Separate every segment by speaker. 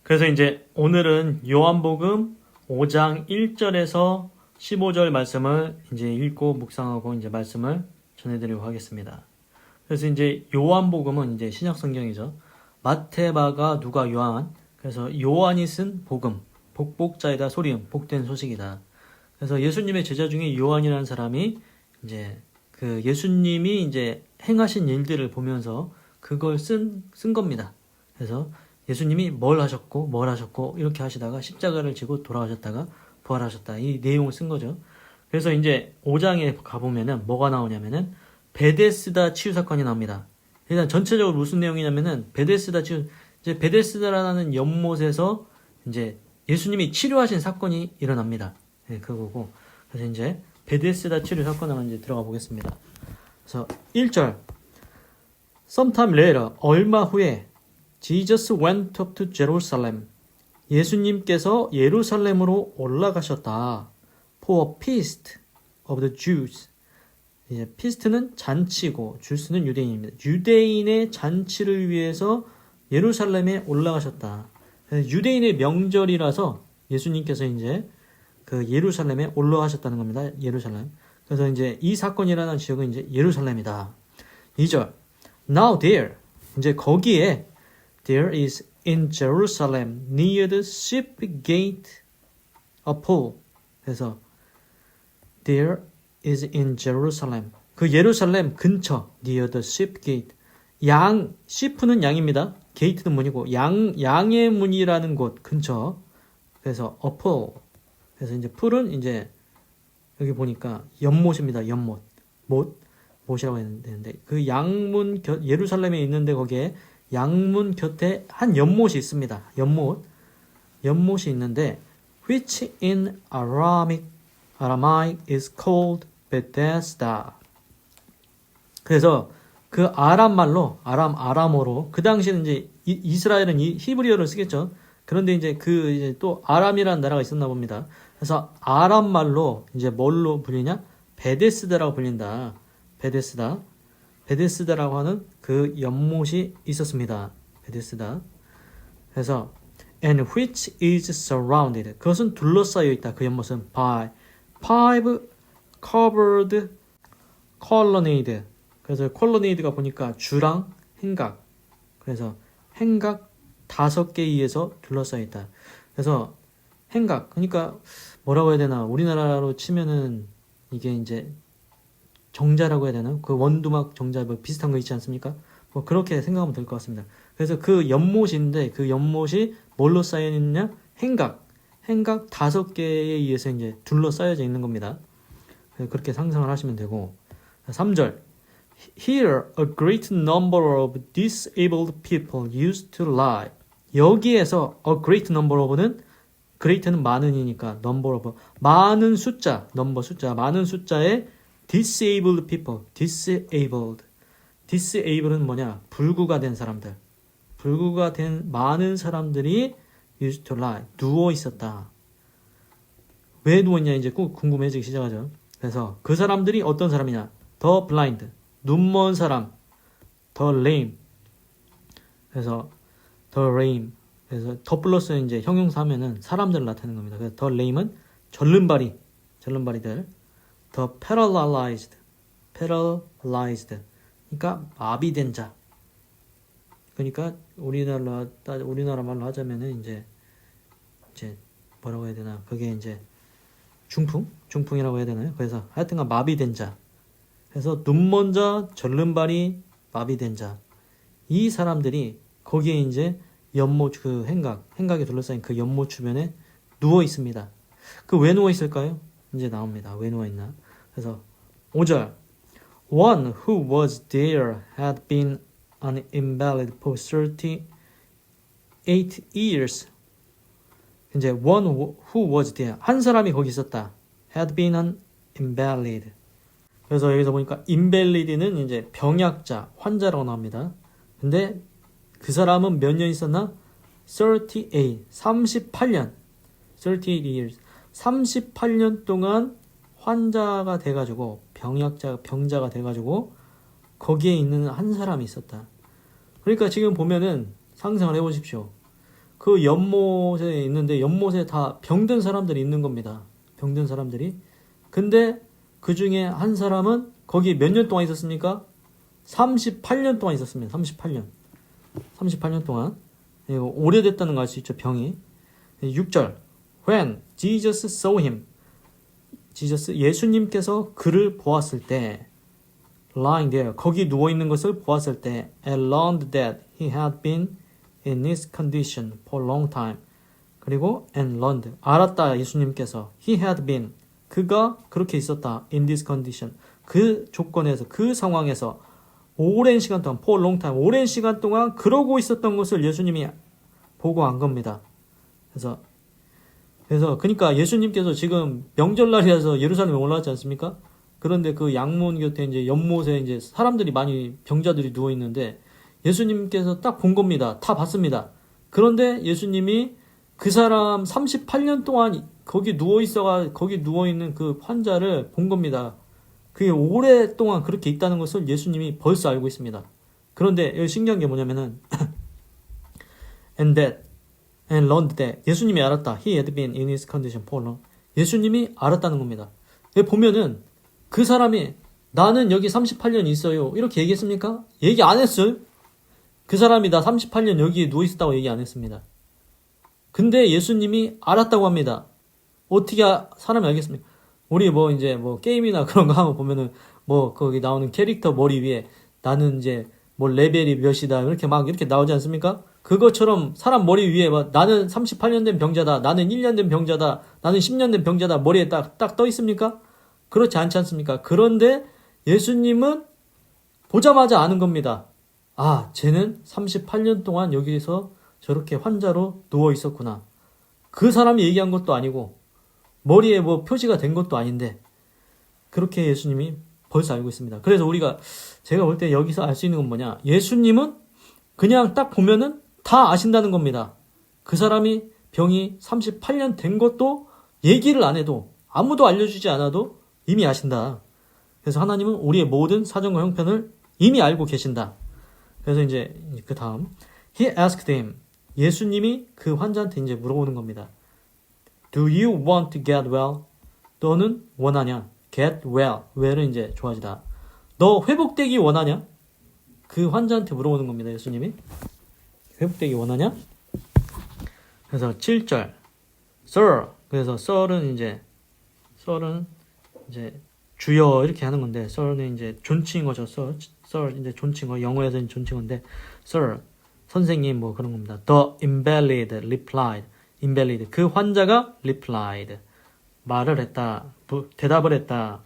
Speaker 1: 그래서 이제 오늘은 요한복음 5장 1절에서 15절 말씀을 이제 읽고 묵상하고 이제 말씀을 전해드리려고 하겠습니다. 그래서 이제 요한복음은 이제 신약 성경이죠. 마태, 마가, 누가, 요한. 그래서 요한이 쓴 복음, 복복자이다 소리음, 복된 소식이다. 그래서 예수님의 제자 중에 요한이라는 사람이 이제 그 예수님이 이제 행하신 일들을 보면서 그걸 쓴 겁니다. 그래서 예수님이 뭘 하셨고 이렇게 하시다가 십자가를 지고 돌아가셨다가 부활하셨다. 이 내용을 쓴 거죠. 그래서 이제 5장에 가보면은 뭐가 나오냐면은 베데스다 치유 사건이 나옵니다. 일단 전체적으로 무슨 내용이냐면은 이제 베데스다라는 연못에서 이제 예수님이 치료하신 사건이 일어납니다. 네, 그거고. 그래서 이제 베데스다 치료 사건을 이제 들어가 보겠습니다. 그래서 1절. Sometime later, 얼마 후에 Jesus went up to Jerusalem. 예수님께서 예루살렘으로 올라가셨다. For a feast of the Jews. 이제 피스트는 잔치고 주스는 유대인입니다. 유대인의 잔치를 위해서 예루살렘에 올라가셨다. 유대인의 명절이라서 예수님께서 이제 그 예루살렘에 올라가셨다는 겁니다. 예루살렘. 그래서 이제 이 사건이 일어난 지역은 이제 예루살렘이다. 2절. Now there. 이제 거기에 there is in Jerusalem near the sheep gate a pool. 그래서 there is in Jerusalem. 그 예루살렘 근처 near the sheep gate. 양, sheep는 양입니다. gate는 문이고 양의 문이라는 곳 근처. 그래서 a pool. 그래서 이제 풀은 이제 여기 보니까 연못입니다. 연못. 못이라고 했는데 그 양문 예루살렘에 있는데 거기에 양문 곁에 한 연못이 있습니다. 연못이 있는데 which in Aramaic is called Bethesda. 그래서 그 아람어로 그 당시에는 이제 이스라엘은 히브리어를 쓰겠죠. 그런데 이제 이제 또 아람이라는 나라가 있었나 봅니다. 그래서 아람 말로 이제 뭘로 불리냐? 베데스다라고 불린다. 베데스다라고 하는 그 연못이 있었습니다. 베데스다. 그래서 and which is surrounded. 그것은 둘러싸여 있다. 그 연못은 by five covered colonnade. 그래서 colonnade가 보니까 주랑 행각. 그래서 행각 5개에 의해서 둘러싸여 있다. 그래서 행각. 그러니까 뭐라고 해야 되나? 우리나라로 치면은 이게 이제 정자라고 해야 되나? 그 원두막 정자 뭐 비슷한 거 있지 않습니까? 뭐 그렇게 생각하면 될 것 같습니다. 그래서 그 연못인데 그 연못이 뭘로 쌓여 있느냐? 행각 5개에 의해서 이제 둘러싸여져 있는 겁니다. 그렇게 상상을 하시면 되고. 3절. Here a great number of disabled people used to lie. 여기에서 a great number of는 great는 많은이니까 number of 많은 숫자, 많은 숫자의 disabled people, disabled은 뭐냐? 불구가 된 사람들. 불구가 된 많은 사람들이 used to lie, 누워 있었다. 왜 누웠냐 이제 꼭 궁금해지기 시작하죠. 그래서 그 사람들이 어떤 사람이냐? the blind, 눈먼 사람, the lame. 그래서 the lame. 그래서 더 플러스 이제 형용사 하면은 사람들을 나타내는 겁니다. 그래서 the lame은 절름발이들. the paralyzed. 그러니까 마비된 자. 그러니까 우리나라 말로 하자면은 이제 뭐라고 해야 되나? 그게 이제 중풍이라고 해야 되나요? 그래서 하여튼간 마비된 자. 그래서 눈먼 자, 절름발이, 마비된 자. 이 사람들이 거기에 이제 연못 그 행각에 둘러싸인 그 연못 주변에 누워 있습니다. 그 왜 누워 있을까요? 이제 나옵니다. 왜 누워 있나? 그래서 5절. One who was there had been an invalid for 38 years. 이제 one who was there. 한 사람이 거기 있었다. had been an invalid. 그래서 여기서 보니까 invalid는 이제 병약자, 환자라고 나옵니다. 근데 그 사람은 몇 년 있었나? 38년. 38 years. 38년 동안 환자가 돼가지고 병자가 돼가지고 거기에 있는 한 사람이 있었다. 그러니까 지금 보면은 상상을 해보십시오. 그 연못에 있는데 연못에 다 병든 사람들이 있는 겁니다. 병든 사람들이. 근데 그 중에 한 사람은 거기 몇 년 동안 있었습니까? 38년 동안 있었습니다. 38년. 38년 동안. 오래됐다는 거 알 수 있죠, 병이. 6절. When Jesus saw him. 예수님께서 그를 보았을 때, lying there, 거기 누워있는 것을 보았을 때, and learned that he had been in this condition for a long time. 그리고 and learned, 알았다 예수님께서. He had been, 그가 그렇게 있었다. in this condition, 그 조건에서, 그 상황에서 오랜 시간 동안, for a long time, 오랜 시간 동안 그러고 있었던 것을 예수님이 보고 안 겁니다. 그래서 그러니까 예수님께서 지금 명절날이라서 예루살렘에 올라왔지 않습니까? 그런데 그 양문 곁에 이제 연못에 이제 사람들이 많이 병자들이 누워 있는데 예수님께서 딱 본 겁니다. 다 봤습니다. 그런데 예수님이 그 사람 38년 동안 거기 누워 있는 그 환자를 본 겁니다. 그게 오랫동안 그렇게 있다는 것을 예수님이 벌써 알고 있습니다. 그런데 여기 신기한 게 뭐냐면은 and learned that, 예수님이 알았다. He had been in his condition for long. 예수님이 알았다는 겁니다. 여기 보면은 그 사람이 나는 여기 38년 있어요 이렇게 얘기했습니까? 얘기 안 했어요. 그 사람이 나 38년 여기에 누워 있었다고 얘기 안 했습니다. 근데 예수님이 알았다고 합니다. 어떻게 사람이 알겠습니까? 우리 이제 게임이나 그런 거 하면 보면은 거기 나오는 캐릭터 머리 위에 나는 이제 레벨이 몇이다 이렇게 막 이렇게 나오지 않습니까? 그것처럼 사람 머리 위에 나는 38년 된 병자다, 나는 1년 된 병자다, 나는 10년 된 병자다 머리에 딱 떠 있습니까? 그렇지 않지 않습니까? 그런데 예수님은 보자마자 아는 겁니다. 아, 쟤는 38년 동안 여기서 저렇게 환자로 누워 있었구나. 그 사람이 얘기한 것도 아니고 머리에 표시가 된 것도 아닌데 그렇게 예수님이 벌써 알고 있습니다. 그래서 제가 볼 때 여기서 알 수 있는 건 뭐냐? 예수님은 그냥 딱 보면은 다 아신다는 겁니다. 그 사람이 병이 38년 된 것도 얘기를 안 해도, 아무도 알려주지 않아도 이미 아신다. 그래서 하나님은 우리의 모든 사정과 형편을 이미 알고 계신다. 그래서 이제 그 다음 He asked him, 예수님이 그 환자한테 이제 물어보는 겁니다. Do you want to get well? 너는 원하냐? Get well. well은 이제 좋아지다. 너 회복되기 원하냐? 그 환자한테 물어보는 겁니다. 예수님이. 회복되기 원하냐? 그래서 7절. Sir. 그래서 Sir은 이제 주여 이렇게 하는 건데 Sir는 이제 존칭인 거죠. Sir 이제 존칭어. 영어에서는 존칭어인데 Sir. 선생님 그런 겁니다. The invalid replied. invalid. 그 환자가 replied. 말을 했다. 대답을 했다.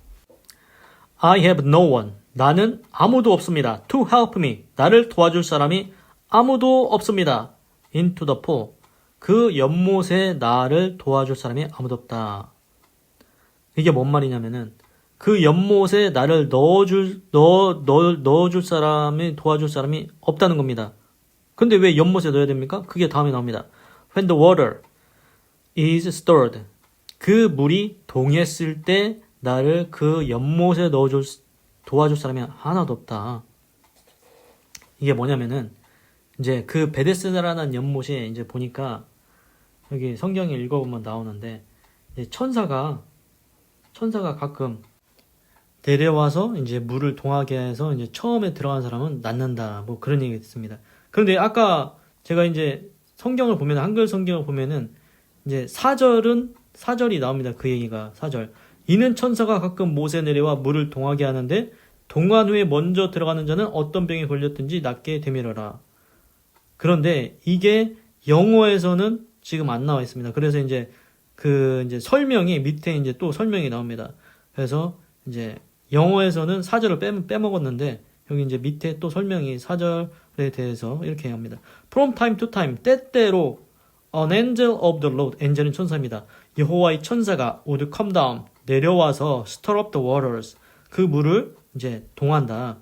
Speaker 1: I have no one. 나는 아무도 없습니다. To help me. 나를 도와줄 사람이 아무도 없습니다. Into the pool. 그 연못에 나를 도와줄 사람이 아무도 없다. 이게 뭔 말이냐면은 그 연못에 나를 넣어줄 사람이, 도와줄 사람이 없다는 겁니다. 근데 왜 연못에 넣어야 됩니까? 그게 다음에 나옵니다. When the water is stirred. 그 물이 동했을 때 나를 그 연못에 도와줄 사람이 하나도 없다. 이게 뭐냐면은 이제 그 베데스다라는 연못에 이제 보니까 여기 성경에 읽어보면 나오는데 이제 천사가 가끔 데려와서 이제 물을 동하게 해서 이제 처음에 들어간 사람은 낫는다. 그런 얘기가 있습니다. 그런데 아까 제가 이제 성경을 보면, 한글 성경을 보면은 이제 4절이 나옵니다. 그 얘기가 4절. 이는 천사가 가끔 못에 내려와 물을 동하게 하는데 동한 후에 먼저 들어가는 자는 어떤 병에 걸렸든지 낫게 되밀어라. 그런데 이게 영어에서는 지금 안 나와 있습니다. 그래서 이제 이제 설명이 밑에 이제 또 설명이 나옵니다. 그래서 이제 영어에서는 4절을 빼먹었는데 여기 이제 밑에 또 설명이 4절에 대해서 이렇게 합니다. From time to time, 때때로 an angel of the Lord, 엔젤은 천사입니다. 여호와의 천사가 would come down, 내려와서 stir up the waters, 그 물을 이제 동한다.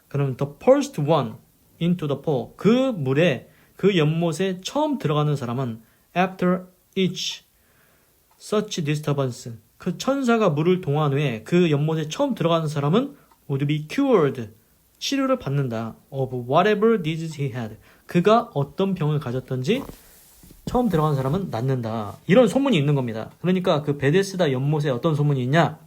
Speaker 1: 그러면 the first one into the pool, 그 연못에 처음 들어가는 사람은 after each such disturbance, 그 천사가 물을 동한 후에 그 연못에 처음 들어가는 사람은 would be cured, 치료를 받는다. of whatever disease he had, 그가 어떤 병을 가졌던지 처음 들어간 사람은 낫는다. 이런 소문이 있는 겁니다. 그러니까 그 베데스다 연못에 어떤 소문이 있냐?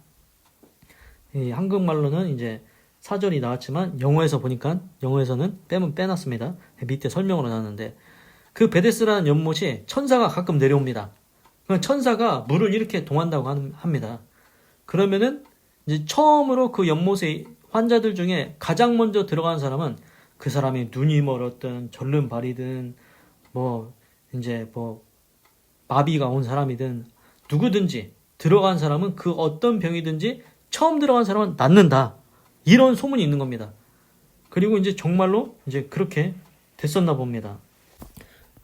Speaker 1: 이 한국말로는 이제 사절이 나왔지만 영어에서 보니까 영어에서는 빼놨습니다. 밑에 설명으로 나왔는데 그 베데스라는 연못이 천사가 가끔 내려옵니다. 천사가 물을 이렇게 동한다고 합니다. 그러면은 이제 처음으로 그 연못에 환자들 중에 가장 먼저 들어간 사람은 그 사람이 눈이 멀었든 절름발이든 뭐 이제 뭐 마비가 온 사람이든 누구든지 들어간 사람은 그 어떤 병이든지 처음 들어간 사람은 낫는다. 이런 소문이 있는 겁니다. 그리고 이제 정말로 이제 그렇게 됐었나 봅니다.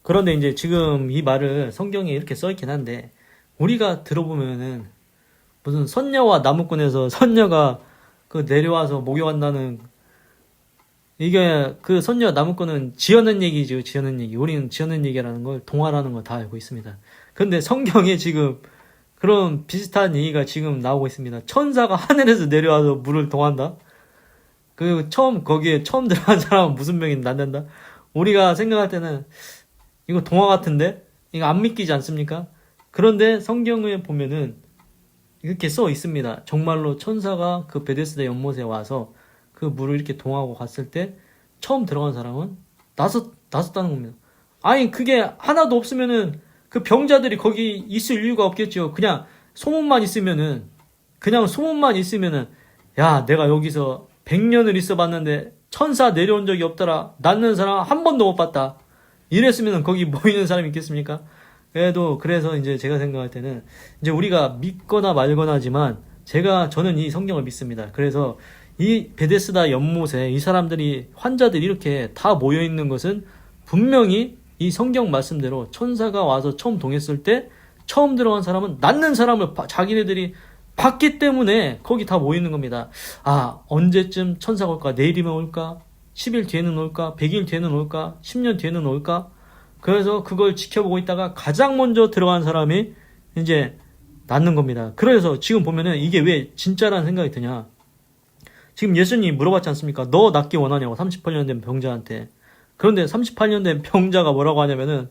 Speaker 1: 그런데 이제 지금 이 말을 성경에 이렇게 써 있긴 한데 우리가 들어보면은 무슨 선녀와 나무꾼에서 선녀가 그 내려와서 목욕한다는 이게 그 선녀와 나무꾼은 지어낸 얘기죠. 지어낸 얘기. 우리는 지어낸 얘기라는 걸 동화라는 걸 다 알고 있습니다. 근데 성경에 지금 그런 비슷한 얘기가 지금 나오고 있습니다. 천사가 하늘에서 내려와서 물을 동한다? 거기에 처음 들어간 사람은 무슨 병이 낫는다? 우리가 생각할 때는 이거 동화 같은데? 이거 안 믿기지 않습니까? 그런데 성경에 보면은 이렇게 써 있습니다. 정말로 천사가 그 베데스다 연못에 와서 그 물을 이렇게 동하고 갔을 때 처음 들어간 사람은 나섰다는 겁니다. 아니 그게 하나도 없으면은 그 병자들이 거기 있을 이유가 없겠죠. 그냥 소문만 있으면은 야 내가 여기서 100년을 있어 봤는데 천사 내려온 적이 없더라. 낫는 사람 한 번도 못 봤다. 이랬으면 거기 모이는 사람이 있겠습니까? 그래서 이제 제가 생각할 때는 이제 우리가 믿거나 말거나지만 저는 이 성경을 믿습니다. 그래서 이 베데스다 연못에 이 사람들이 환자들이 이렇게 다 모여 있는 것은 분명히 이 성경 말씀대로 천사가 와서 처음 동했을 때 처음 들어간 사람은 낫는 사람을 자기네들이 봤기 때문에 거기 다 모이는 겁니다. 언제쯤 천사가 올까? 내일이면 올까? 10일 뒤에는 올까? 100일 뒤에는 올까? 10년 뒤에는 올까? 그래서 그걸 지켜보고 있다가 가장 먼저 들어간 사람이 이제 낫는 겁니다. 그래서 지금 보면은 이게 왜 진짜라는 생각이 드냐? 지금 예수님이 물어봤지 않습니까? 너 낫기 원하냐고 38년 된 병자한테. 그런데 38년 된 병자가 뭐라고 하냐면은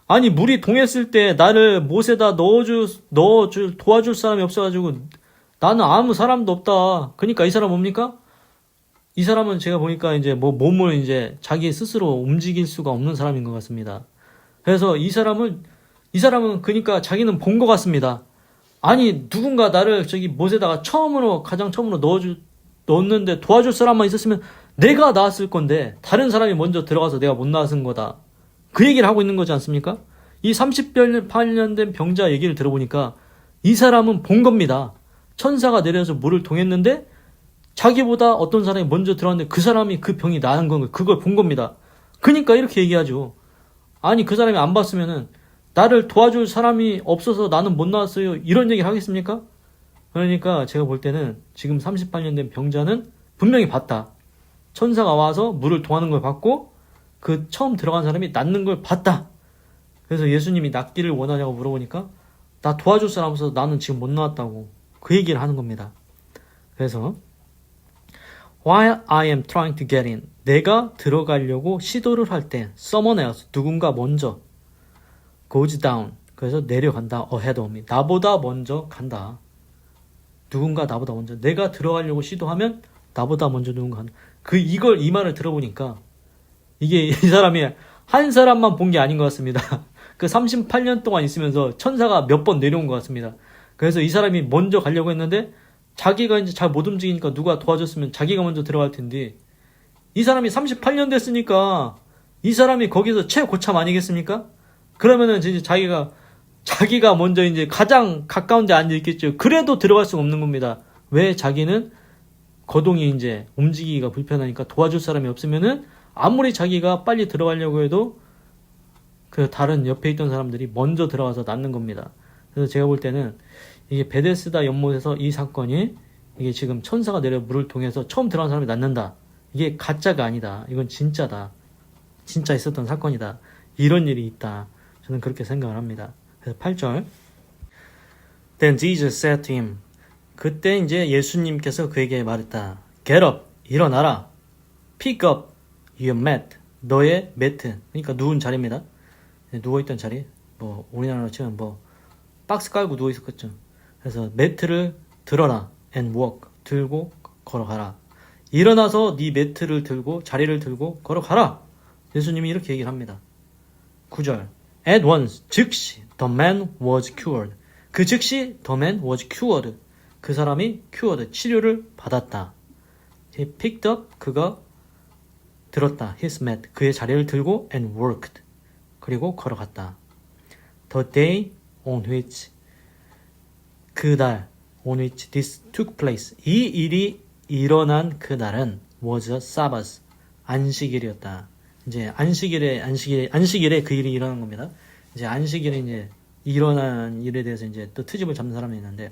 Speaker 1: 아니 물이 동했을 때 나를 못에다 도와줄 사람이 없어가지고 나는 아무 사람도 없다. 그러니까 이 사람 뭡니까? 이 사람은 제가 보니까 이제 몸을 이제 자기 스스로 움직일 수가 없는 사람인 것 같습니다. 그래서 이 사람은 그러니까 자기는 본 것 같습니다. 아니 누군가 나를 저기 못에다가 가장 처음으로 넣었는데 도와줄 사람만 있었으면 내가 나았을 건데 다른 사람이 먼저 들어가서 내가 못 나았은 거다. 그 얘기를 하고 있는 거지 않습니까? 이 38년 된 병자 얘기를 들어보니까 이 사람은 본 겁니다. 천사가 내려서 물을 동했는데 자기보다 어떤 사람이 먼저 들어왔는데 그 사람이 그 병이 나은 건 그걸 본 겁니다. 그러니까 이렇게 얘기하죠. 아니 그 사람이 안 봤으면은 나를 도와줄 사람이 없어서 나는 못 나왔어요. 이런 얘기를 하겠습니까? 그러니까 제가 볼 때는 지금 38년 된 병자는 분명히 봤다. 천사가 와서 물을 동하는 걸 봤고 그 처음 들어간 사람이 낫는 걸 봤다. 그래서 예수님이 낫기를 원하냐고 물어보니까 나 도와줄 사람 없어서 나는 지금 못 나왔다고 그 얘기를 하는 겁니다. 그래서 While I am trying to get in, 내가 들어가려고 시도를 할 때 someone else, 누군가 먼저 goes down, 그래서 내려간다. ahead of me, 나보다 먼저 간다. 누군가 나보다 먼저, 내가 들어가려고 시도하면 나보다 먼저 누군가 간다. 이 말을 들어보니까 이게 이 사람이 한 사람만 본 게 아닌 것 같습니다. 그 38년 동안 있으면서 천사가 몇 번 내려온 것 같습니다. 그래서 이 사람이 먼저 가려고 했는데 자기가 이제 잘 못 움직이니까 누가 도와줬으면 자기가 먼저 들어갈 텐데 이 사람이 38년 됐으니까 이 사람이 거기서 최고참 아니겠습니까? 그러면은 이제 자기가 먼저 이제 가장 가까운 데 앉아 있겠죠. 그래도 들어갈 수가 없는 겁니다. 왜? 자기는 거동이 이제 움직이기가 불편하니까 도와줄 사람이 없으면은 아무리 자기가 빨리 들어가려고 해도 그 다른 옆에 있던 사람들이 먼저 들어가서 낫는 겁니다. 그래서 제가 볼 때는 이게 베데스다 연못에서 이 사건이 이게 지금 천사가 내려 물을 통해서 처음 들어간 사람이 낫는다. 이게 가짜가 아니다. 이건 진짜다. 진짜 있었던 사건이다. 이런 일이 있다. 저는 그렇게 생각을 합니다. 그래서 8절. Then Jesus said to him. 그때 이제 예수님께서 그에게 말했다. Get up. 일어나라. Pick up your mat. 너의 매트. 그러니까 누운 자리입니다. 누워있던 자리, 뭐 우리나라로 치면 뭐 박스 깔고 누워있었겠죠. 그래서 매트를 들어라 and walk, 들고 걸어가라. 일어나서 네 매트를 들고 자리를 들고 걸어가라. 예수님이 이렇게 얘기를 합니다. 9절 At once, 즉시 the man was cured. 그 즉시 the man was cured. 그 사람이 cured, 치료를 받았다. He picked up, 그가 들었다. His mat, 그의 자리를 들고 and worked, 그리고 걸어갔다. The day on which, 그날 on which this took place, 이 일이 일어난 그날은 was a Sabbath, 안식일이었다. 이제 안식일에 그 일이 일어난 겁니다. 이제 안식일에 이제 일어난 일에 대해서 이제 또 트집을 잡는 사람이 있는데,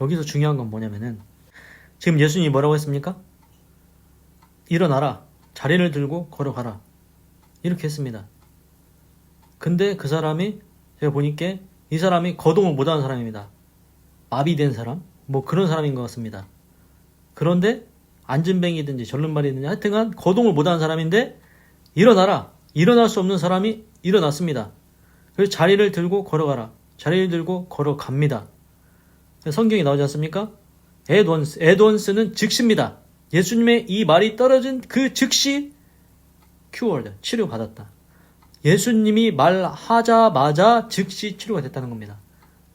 Speaker 1: 여기서 중요한 건 뭐냐면은 지금 예수님이 뭐라고 했습니까? 일어나라, 자리를 들고 걸어가라, 이렇게 했습니다. 근데 그 사람이, 제가 보니까 이 사람이 거동을 못하는 사람입니다. 마비된 사람, 뭐 그런 사람인 것 같습니다. 그런데 안진뱅이든지 절름발이든지 하여튼간 거동을 못하는 사람인데 일어나라, 일어날 수 없는 사람이 일어났습니다. 그래서 자리를 들고 걸어가라, 자리를 들고 걸어갑니다. 성경이 나오지 않습니까? at once는 즉시입니다. 예수님의 이 말이 떨어진 그 즉시 cured, 치료받았다. 예수님이 말하자마자 즉시 치료가 됐다는 겁니다.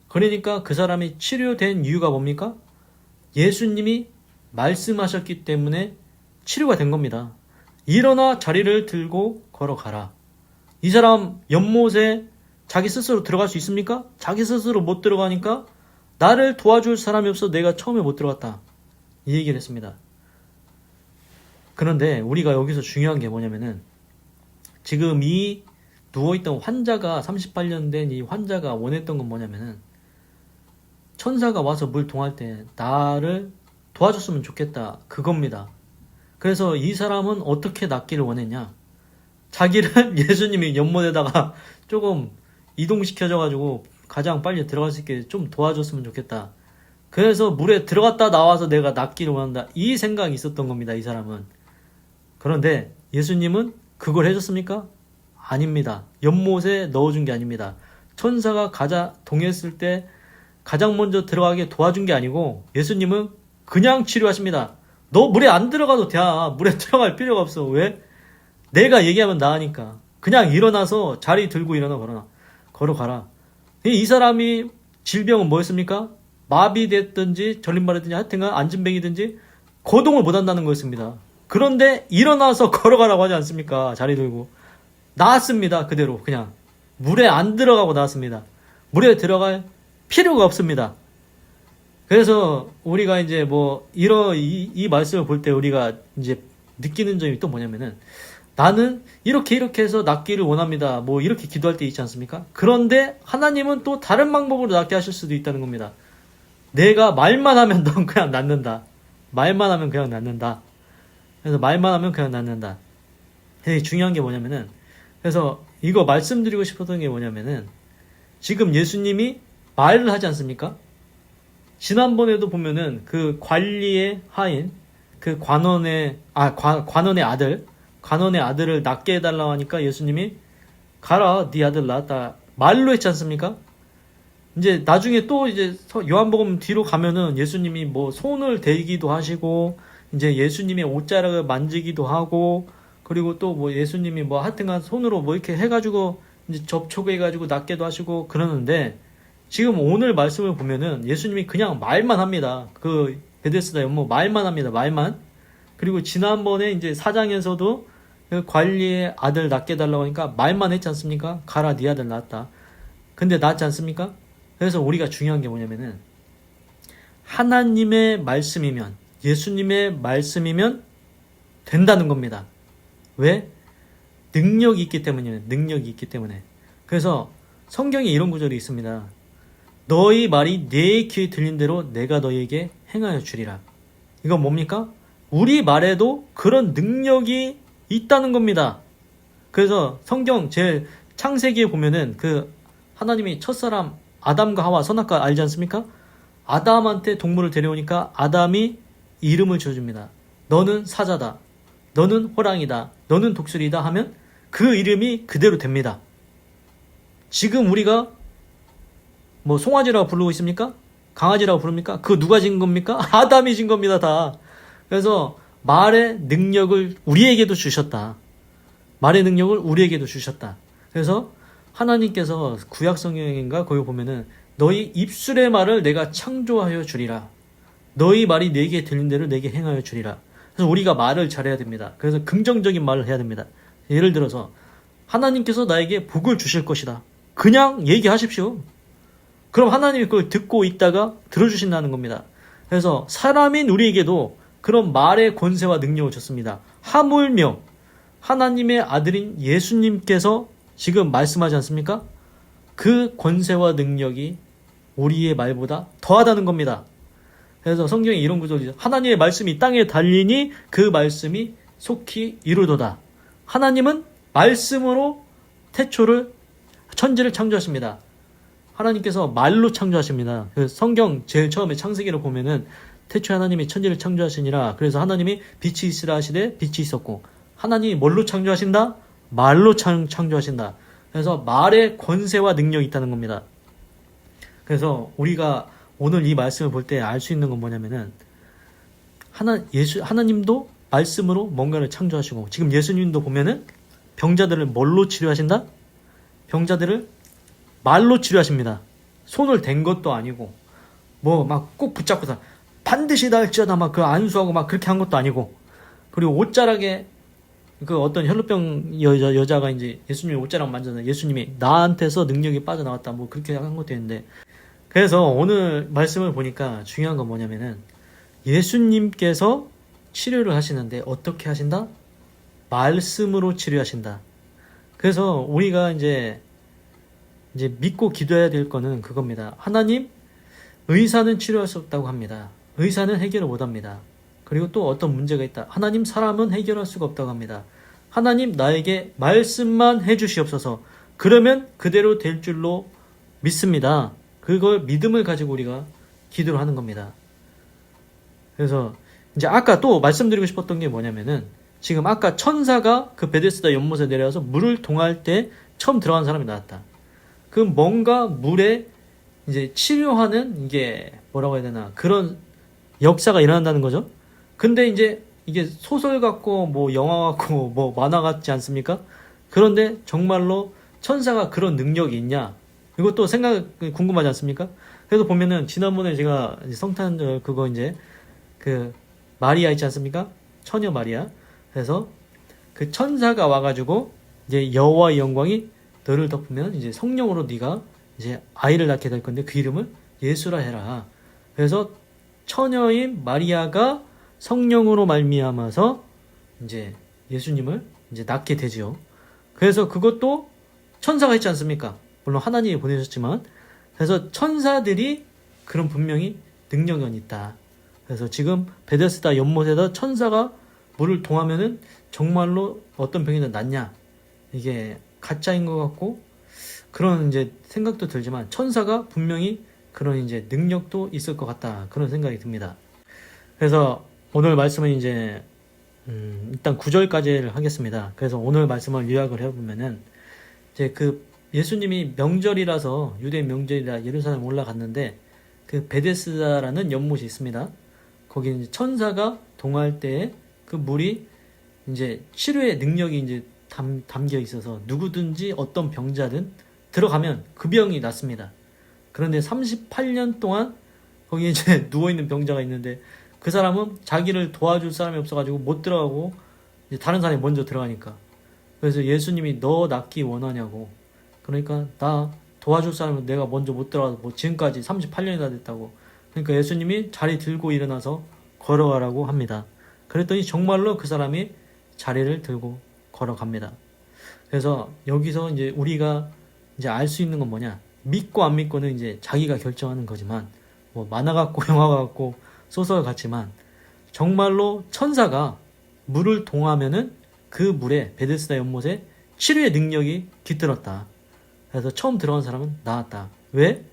Speaker 1: 그러니까 그 사람이 치료된 이유가 뭡니까? 예수님이 말씀하셨기 때문에 치료가 된 겁니다. 일어나 자리를 들고 걸어가라. 이 사람 연못에 자기 스스로 들어갈 수 있습니까? 자기 스스로 못 들어가니까 나를 도와줄 사람이 없어 내가 처음에 못 들어갔다, 이 얘기를 했습니다. 그런데 우리가 여기서 중요한 게 뭐냐면은 지금 이 누워있던 환자가, 38년 된 이 환자가 원했던 건 뭐냐면은 천사가 와서 물 동할 때 나를 도와줬으면 좋겠다, 그겁니다. 그래서 이 사람은 어떻게 낫기를 원했냐? 자기를 예수님이 연못에다가 조금 이동시켜줘가지고 가장 빨리 들어갈 수 있게 좀 도와줬으면 좋겠다. 그래서 물에 들어갔다 나와서 내가 낫기를 원한다, 이 생각이 있었던 겁니다, 이 사람은. 그런데 예수님은 그걸 해줬습니까? 아닙니다. 연못에 넣어준 게 아닙니다. 천사가 동했을 때 가장 먼저 들어가게 도와준 게 아니고 예수님은 그냥 치료하십니다. 너 물에 안 들어가도 돼. 물에 들어갈 필요가 없어. 왜? 내가 얘기하면 나으니까. 그냥 일어나서 자리 들고 걸어가라. 이 사람이 질병은 뭐였습니까? 마비됐든지 절림발이든지 하여튼간 안진뱅이든지 거동을 못한다는 거였습니다. 그런데 일어나서 걸어가라고 하지 않습니까? 자리 들고. 나았습니다. 그대로 그냥. 물에 안 들어가고 나왔습니다. 물에 들어갈 필요가 없습니다. 그래서 우리가 이제 뭐 이 말씀을 볼 때 우리가 이제 느끼는 점이 또 뭐냐면은, 나는 이렇게 해서 낫기를 원합니다, 뭐 이렇게 기도할 때 있지 않습니까? 그런데 하나님은 또 다른 방법으로 낫게 하실 수도 있다는 겁니다. 내가 말만 하면 넌 그냥 낫는다. 말만 하면 그냥 낫는다. 그래서 말만 하면 그냥 낫는다. 되게 중요한 게 뭐냐면은, 그래서 이거 말씀드리고 싶었던 게 뭐냐면은, 지금 예수님이 말을 하지 않습니까? 지난번에도 보면은 그 관리의 하인, 그 관원의 아들을 낫게 해달라고 하니까 예수님이 가라, 네 아들 낳았다, 말로 했지 않습니까? 이제 나중에 또 이제 요한복음 뒤로 가면은 예수님이 뭐 손을 대기도 하시고, 이제 예수님의 옷자락을 만지기도 하고, 그리고 또 뭐 예수님이 뭐 하여튼간 손으로 뭐 이렇게 해가지고 이제 접촉해가지고 낫게도 하시고 그러는데, 지금 오늘 말씀을 보면은 예수님이 그냥 말만 합니다. 그 베데스다 연못 말만 합니다. 말만. 그리고 지난번에 이제 4장에서도 그 관리의 아들 낫게 해달라고 하니까 말만 했지 않습니까? 가라, 네 아들 낳았다. 근데 낳았지 않습니까? 그래서 우리가 중요한 게 뭐냐면은, 하나님의 말씀이면, 예수님의 말씀이면 된다는 겁니다. 왜? 능력이 있기 때문이에요. 능력이 있기 때문에. 그래서 성경에 이런 구절이 있습니다. 너희 말이 내 귀에 들린 대로 내가 너희에게 행하여 주리라. 이건 뭡니까? 우리 말에도 그런 능력이 있다는 겁니다. 그래서 성경 제 창세기에 보면은 그 하나님이 첫사람 아담과 하와, 선악과 알지 않습니까? 아담한테 동물을 데려오니까 아담이 이름을 지어줍니다. 너는 사자다, 너는 호랑이다, 너는 독수리다 하면 그 이름이 그대로 됩니다. 지금 우리가 뭐 송아지라고 부르고 있습니까? 강아지라고 부릅니까? 그거 누가 진 겁니까? 아담이 진 겁니다, 다. 그래서 말의 능력을 우리에게도 주셨다. 말의 능력을 우리에게도 주셨다. 그래서 하나님께서 구약 성경인가 거기 보면은 너희 입술의 말을 내가 창조하여 주리라. 너희 말이 내게 들린 대로 내게 행하여 주리라. 그래서 우리가 말을 잘해야 됩니다. 그래서 긍정적인 말을 해야 됩니다. 예를 들어서 하나님께서 나에게 복을 주실 것이다. 그냥 얘기하십시오. 그럼 하나님이 그걸 듣고 있다가 들어주신다는 겁니다. 그래서 사람인 우리에게도 그런 말의 권세와 능력을 줬습니다. 하물며 하나님의 아들인 예수님께서 지금 말씀하지 않습니까? 그 권세와 능력이 우리의 말보다 더하다는 겁니다. 그래서 성경에 이런 구절이 있어요. 하나님의 말씀이 땅에 달리니 그 말씀이 속히 이루도다. 하나님은 말씀으로 천지를 창조하십니다. 하나님께서 말로 창조하십니다. 성경 제일 처음에 창세기를 보면은 태초에 하나님이 천지를 창조하시니라. 그래서 하나님이 빛이 있으라 하시되 빛이 있었고, 하나님이 뭘로 창조하신다? 말로 창조하신다. 그래서 말의 권세와 능력이 있다는 겁니다. 그래서 우리가 오늘 이 말씀을 볼 때 알 수 있는 건 뭐냐면은 하나님도 말씀으로 뭔가를 창조하시고, 지금 예수님도 보면은 병자들을 뭘로 치료하신다? 병자들을 말로 치료하십니다. 손을 댄 것도 아니고 뭐 막 꼭 붙잡고서 반드시 나을지어다 막 그 안수하고 막 그렇게 한 것도 아니고, 그리고 옷자락에 그 어떤 혈루병 여자가 이제 예수님이 옷자락 만졌는데 예수님이 나한테서 능력이 빠져나왔다 뭐 그렇게 한 것도 있는데, 그래서 오늘 말씀을 보니까 중요한 건 뭐냐면은 예수님께서 치료를 하시는데 어떻게 하신다? 말씀으로 치료하신다. 그래서 우리가 이제 믿고 기도해야 될 거는 그겁니다. 하나님, 의사는 치료할 수 없다고 합니다. 의사는 해결을 못 합니다. 그리고 또 어떤 문제가 있다. 하나님, 사람은 해결할 수가 없다고 합니다. 하나님, 나에게 말씀만 해주시옵소서. 그러면 그대로 될 줄로 믿습니다. 그걸 믿음을 가지고 우리가 기도를 하는 겁니다. 그래서 이제 아까 또 말씀드리고 싶었던 게 뭐냐면은 지금 아까 천사가 그 베데스다 연못에 내려와서 물을 동할 때 처음 들어간 사람이 나왔다. 그 뭔가 물에 이제 치료하는 이게 뭐라고 해야 되나 그런 역사가 일어난다는 거죠. 근데 이제 이게 소설 같고 뭐 영화 같고 뭐 만화 같지 않습니까? 그런데 정말로 천사가 그런 능력이 있냐? 이것도 궁금하지 않습니까? 그래서 보면은 지난번에 제가 성탄절 그거 이제 그 마리아 있지 않습니까? 처녀 마리아. 그래서 그 천사가 와가지고 이제 여호와의 영광이 너를 덮으면 이제 성령으로 네가 이제 아이를 낳게 될 건데 그 이름을 예수라 해라. 그래서 처녀인 마리아가 성령으로 말미암아서 이제 예수님을 이제 낳게 되지요. 그래서 그것도 천사가 있지 않습니까? 물론 하나님이 보내셨지만, 그래서 천사들이 그런 분명히 능력은 있다. 그래서 지금 베데스다 연못에다 천사가 물을 동하면은 정말로 어떤 병이든 낫냐? 이게 가짜인 것 같고 그런 이제 생각도 들지만 천사가 분명히 그런 이제 능력도 있을 것 같다. 그런 생각이 듭니다. 그래서 오늘 말씀은 이제 일단 9절까지를 하겠습니다. 그래서 오늘 말씀을 요약을 해보면은 이제 그 예수님이 명절이라서 유대 명절이라 예루살렘 올라갔는데 그 베데스다라는 연못이 있습니다. 거기 이제 천사가 동할 때에 그 물이 이제 치료의 능력이 이제 담겨 있어서 누구든지 어떤 병자든 들어가면 그 병이 낫습니다. 그런데 38년 동안 거기 이제 누워있는 병자가 있는데 그 사람은 자기를 도와줄 사람이 없어가지고 못 들어가고 이제 다른 사람이 먼저 들어가니까, 그래서 예수님이 너 낫기 원하냐고, 그러니까 나 도와줄 사람은 내가 먼저 못 들어가서 뭐 지금까지 38년이나 됐다고. 그러니까 예수님이 자리 들고 일어나서 걸어가라고 합니다. 그랬더니 정말로 그 사람이 자리를 들고 걸어갑니다. 그래서 여기서 이제 우리가 이제 알 수 있는 건 뭐냐, 믿고 안 믿고는 이제 자기가 결정하는 거지만, 뭐 만화 같고 영화 같고 소설 같지만 정말로 천사가 물을 동하면은 그 물에 베데스다 연못에 치료의 능력이 깃들었다. 그래서 처음 들어간 사람은 나았다. 왜?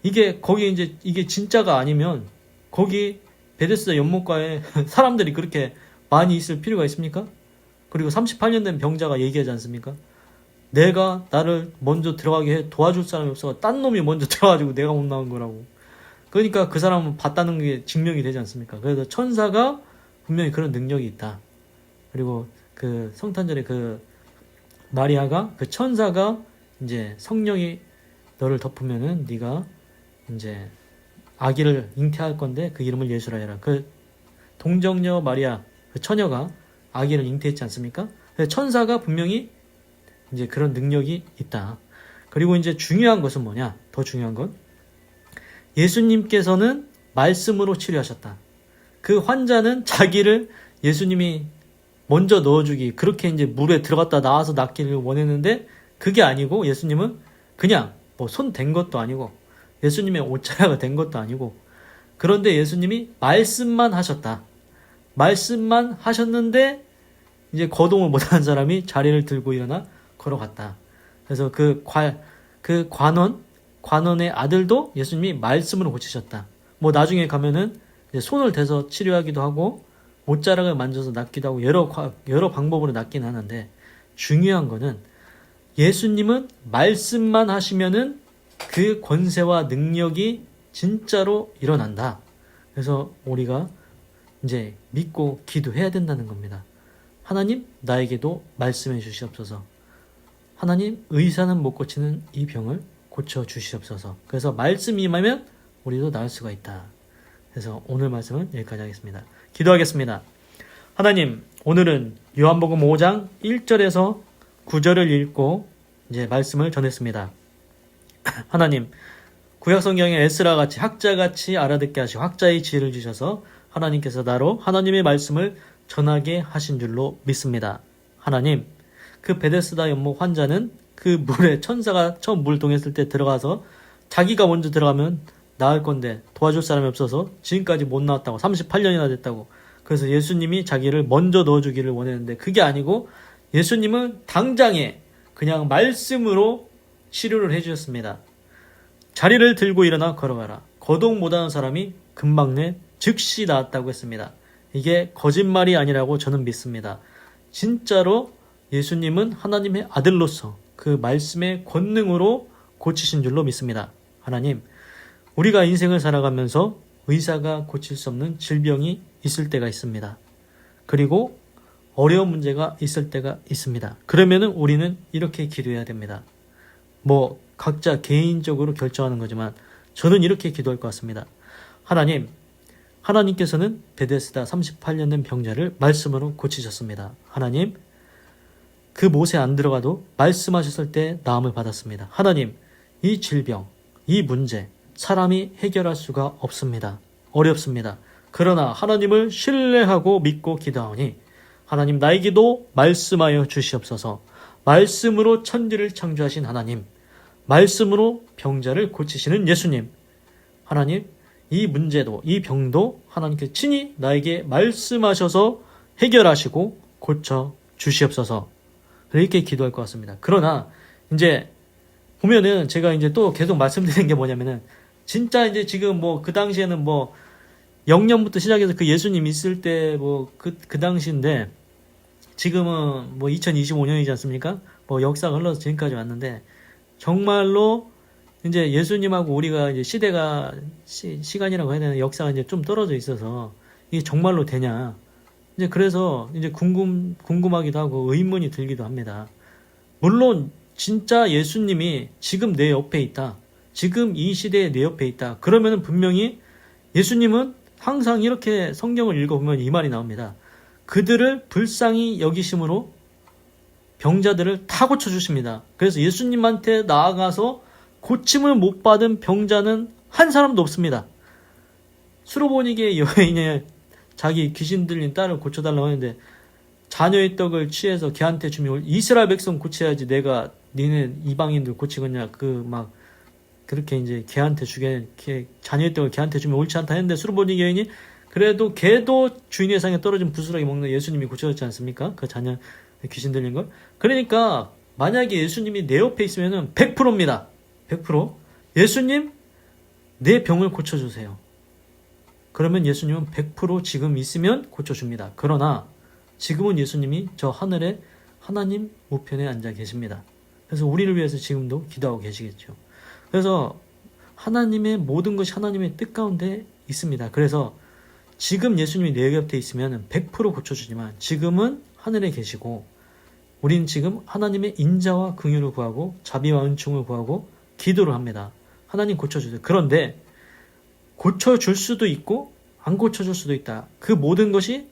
Speaker 1: 이게 거기 이제 이게 진짜가 아니면 거기 베데스다 연못가에 사람들이 그렇게 많이 있을 필요가 있습니까? 그리고 38년 된 병자가 얘기하지 않습니까? 내가 나를 먼저 들어가게 해 도와줄 사람이 없어. 딴 놈이 먼저 들어가지고 내가 못 나온 거라고. 그러니까 그 사람은 봤다는 게 증명이 되지 않습니까? 그래서 천사가 분명히 그런 능력이 있다. 그리고 그 성탄절에 그 마리아가 그 천사가 이제 성령이 너를 덮으면은 네가 이제 아기를 잉태할 건데 그 이름을 예수라 해라. 그 동정녀 마리아 그 처녀가 아기를 잉태했지 않습니까? 그래서 천사가 분명히 이제 그런 능력이 있다. 그리고 이제 중요한 것은 뭐냐? 더 중요한 건 예수님께서는 말씀으로 치료하셨다. 그 환자는 자기를 예수님이 먼저 넣어주기 그렇게 이제 물에 들어갔다 나와서 낫기를 원했는데 그게 아니고 예수님은 그냥 뭐 손 댄 것도 아니고 예수님의 옷자락을 댄 것도 아니고 그런데 예수님이 말씀만 하셨다. 말씀만 하셨는데 이제 거동을 못하는 사람이 자리를 들고 일어나 걸어갔다. 그래서 그 관원의 아들도 예수님이 말씀으로 고치셨다. 뭐 나중에 가면은 이제 손을 대서 치료하기도 하고 옷자락을 만져서 낫기도 하고 여러 방법으로 낫긴 하는데 중요한 거는 예수님은 말씀만 하시면은 그 권세와 능력이 진짜로 일어난다. 그래서 우리가 이제 믿고 기도해야 된다는 겁니다. 하나님, 나에게도 말씀해 주시옵소서. 하나님, 의사는 못 고치는 이 병을 고쳐 주시옵소서. 그래서 말씀이 임하면 우리도 나을 수가 있다. 그래서 오늘 말씀은 여기까지 하겠습니다. 기도하겠습니다. 하나님, 오늘은 요한복음 5장 1절에서 9절을 읽고 이제 말씀을 전했습니다. 하나님, 구약성경의 에스라같이 학자같이 알아듣게 하시고 학자의 지혜를 주셔서 하나님께서 나로 하나님의 말씀을 전하게 하신 줄로 믿습니다. 하나님, 그 베데스다 연못 환자는 그 물에 천사가 처음 물 동했을 때 들어가서 자기가 먼저 들어가면 나을 건데 도와줄 사람이 없어서 지금까지 못 나왔다고 38년이나 됐다고. 그래서 예수님이 자기를 먼저 넣어주기를 원했는데 그게 아니고 예수님은 당장에 그냥 말씀으로 치료를 해주셨습니다. 자리를 들고 일어나 걸어가라. 거동 못하는 사람이 금방 내 즉시 나았다고 했습니다. 이게 거짓말이 아니라고 저는 믿습니다. 진짜로 예수님은 하나님의 아들로서 그 말씀의 권능으로 고치신 줄로 믿습니다. 하나님, 우리가 인생을 살아가면서 의사가 고칠 수 없는 질병이 있을 때가 있습니다. 그리고 어려운 문제가 있을 때가 있습니다. 그러면은 우리는 이렇게 기도해야 됩니다. 뭐 각자 개인적으로 결정하는 거지만 저는 이렇게 기도할 것 같습니다. 하나님, 하나님께서는 베데스다 38년 된 병자를 말씀으로 고치셨습니다. 하나님, 그 못에 안 들어가도 말씀하셨을 때 나음을 받았습니다. 하나님, 이 질병, 이 문제 사람이 해결할 수가 없습니다. 어렵습니다. 그러나 하나님을 신뢰하고 믿고 기도하오니 하나님, 나에게도 말씀하여 주시옵소서. 말씀으로 천지를 창조하신 하나님, 말씀으로 병자를 고치시는 예수님, 하나님, 이 문제도 이 병도 하나님께 친히 나에게 말씀하셔서 해결하시고 고쳐 주시옵소서. 이렇게 기도할 것 같습니다. 그러나 이제 보면은 제가 이제 또 계속 말씀드리는 게 뭐냐면은 진짜 이제 지금 뭐 그 당시에는 뭐 0년부터 시작해서 그 예수님 있을 때 뭐 그 당시인데 지금은 뭐 2025년이지 않습니까? 뭐 역사가 흘러서 지금까지 왔는데 정말로 이제 예수님하고 우리가 이제 시대가 시간이라고 해야 되나 역사가 이제 좀 떨어져 있어서 이게 정말로 되냐? 이제 그래서 이제 궁금하기도 하고 의문이 들기도 합니다. 물론 진짜 예수님이 지금 내 옆에 있다. 지금 이 시대에 내 옆에 있다. 그러면은 분명히 예수님은 항상 이렇게 성경을 읽어보면 이 말이 나옵니다. 그들을 불쌍히 여기심으로 병자들을 다 고쳐주십니다. 그래서 예수님한테 나아가서 고침을 못 받은 병자는 한 사람도 없습니다. 수로보니게 여인의 자기 귀신 들린 딸을 고쳐달라고 하는데 자녀의 떡을 취해서 걔한테 주면 이스라엘 백성 고쳐야지 내가 니네 이방인들 고치겠냐 막 그렇게 이제 걔한테 자녀의 떡을 걔한테 주면 옳지 않다 했는데 수로보니 여인이 그래도 걔도 주인의 상에 떨어진 부스러기 먹는 예수님이 고쳐줬지 않습니까? 그 자녀 귀신 들린 걸. 그러니까 만약에 예수님이 내 옆에 있으면은 100%입니다. 100%. 예수님, 내 병을 고쳐주세요. 그러면 예수님은 100% 지금 있으면 고쳐줍니다. 그러나 지금은 예수님이 저 하늘에 하나님 우편에 앉아 계십니다. 그래서 우리를 위해서 지금도 기도하고 계시겠죠. 그래서 하나님의 모든 것이 하나님의 뜻 가운데 있습니다. 그래서 지금 예수님이 내 곁에 있으면 100% 고쳐주지만 지금은 하늘에 계시고 우리는 지금 하나님의 인자와 긍휼을 구하고 자비와 은총을 구하고 기도를 합니다. 하나님 고쳐주세요. 그런데 고쳐줄 수도 있고 안 고쳐줄 수도 있다. 그 모든 것이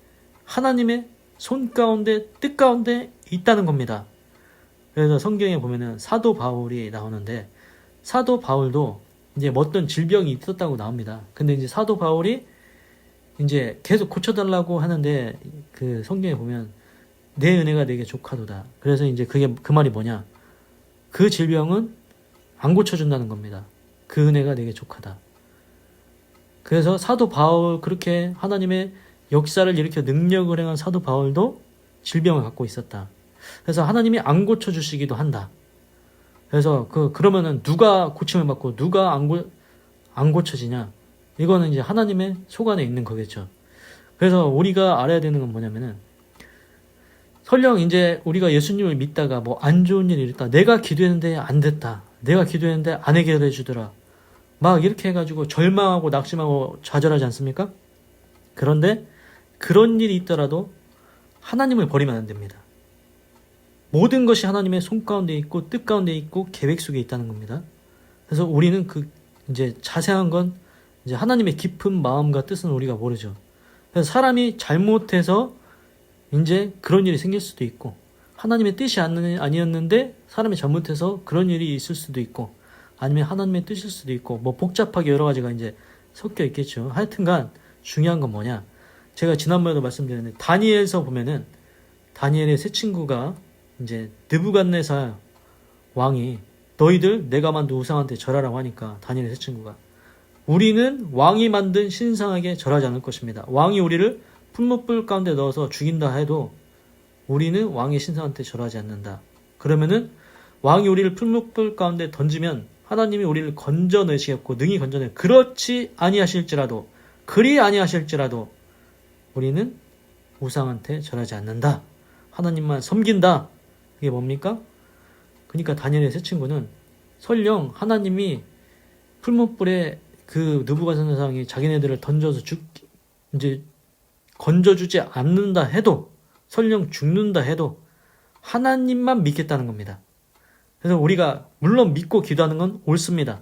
Speaker 1: 하나님의 손 가운데 뜻 가운데 있다는 겁니다. 그래서 성경에 보면은 사도 바울이 나오는데 사도 바울도 이제 어떤 질병이 있었다고 나옵니다. 근데 이제 사도 바울이 이제 계속 고쳐달라고 하는데 그 성경에 보면 내 은혜가 내게 족하도다. 그래서 이제 그 말이 뭐냐? 그 질병은 안 고쳐준다는 겁니다. 그 은혜가 내게 족하다. 그래서 사도 바울 그렇게 하나님의 역사를 일으켜 능력을 행한 사도 바울도 질병을 갖고 있었다. 그래서 하나님이 안 고쳐주시기도 한다. 그래서 그러면은 누가 고침을 받고 누가 안 고쳐지냐? 이거는 이제 하나님의 소관에 있는 거겠죠. 그래서 우리가 알아야 되는 건 뭐냐면은 설령 이제 우리가 예수님을 믿다가 뭐 안 좋은 일이 있다. 내가 기도했는데 안 됐다. 내가 기도했는데 안 해결해 주더라. 막 이렇게 해가지고 절망하고 낙심하고 좌절하지 않습니까? 그런데 그런 일이 있더라도 하나님을 버리면 안 됩니다. 모든 것이 하나님의 손 가운데 있고 뜻 가운데 있고 계획 속에 있다는 겁니다. 그래서 우리는 이제 자세한 건 이제 하나님의 깊은 마음과 뜻은 우리가 모르죠. 그래서 사람이 잘못해서 이제 그런 일이 생길 수도 있고 하나님의 뜻이 아니었는데 사람이 잘못해서 그런 일이 있을 수도 있고 아니면 하나님의 뜻일 수도 있고 뭐 복잡하게 여러 가지가 이제 섞여 있겠죠. 하여튼간 중요한 건 뭐냐? 제가 지난번에도 말씀드렸는데 다니엘서 보면은 다니엘의 세 친구가 이제 느부갓네살 왕이 너희들 내가 만든 우상한테 절하라고 하니까 다니엘의 세 친구가 우리는 왕이 만든 신상에게 절하지 않을 것입니다. 왕이 우리를 풀무불 가운데 넣어서 죽인다 해도 우리는 왕의 신상한테 절하지 않는다. 그러면은 왕이 우리를 풀무불 가운데 던지면 하나님이 우리를 건져내시겠고 능히 건져내. 그렇지 아니하실지라도 그리 아니하실지라도 우리는 우상한테 절하지 않는다. 하나님만 섬긴다. 이게 뭡니까? 그러니까 다니엘의 세 친구는 설령 하나님이 풀무불에 그 느부갓네살이 자기네들을 던져서 이제 건져주지 않는다 해도 설령 죽는다 해도 하나님만 믿겠다는 겁니다. 그래서 우리가 물론 믿고 기도하는 건 옳습니다.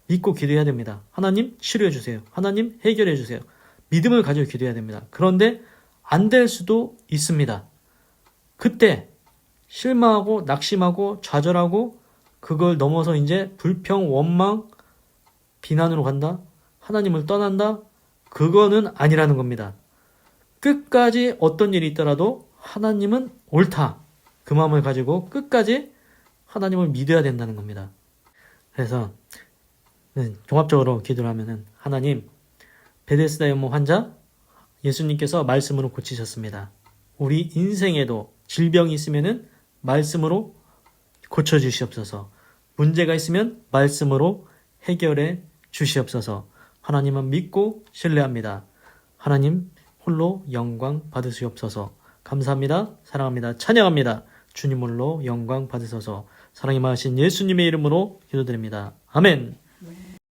Speaker 1: 믿고 기도해야 됩니다. 하나님 치료해 주세요. 하나님 해결해 주세요. 믿음을 가지고 기도해야 됩니다. 그런데 안 될 수도 있습니다. 그때 실망하고 낙심하고 좌절하고 그걸 넘어서 이제 불평, 원망, 비난으로 간다. 하나님을 떠난다. 그거는 아니라는 겁니다. 끝까지 어떤 일이 있더라도 하나님은 옳다. 그 마음을 가지고 끝까지 하나님을 믿어야 된다는 겁니다. 그래서 종합적으로 기도를 하면은 하나님 베데스다 연못 환자 예수님께서 말씀으로 고치셨습니다. 우리 인생에도 질병이 있으면은 말씀으로 고쳐주시옵소서. 문제가 있으면 말씀으로 해결해 주시옵소서. 하나님은 믿고 신뢰합니다. 하나님 홀로 영광 받으시옵소서. 감사합니다. 사랑합니다. 찬양합니다. 주님 홀로 영광 받으소서. 사랑이 많으신 예수님의 이름으로 기도드립니다. 아멘.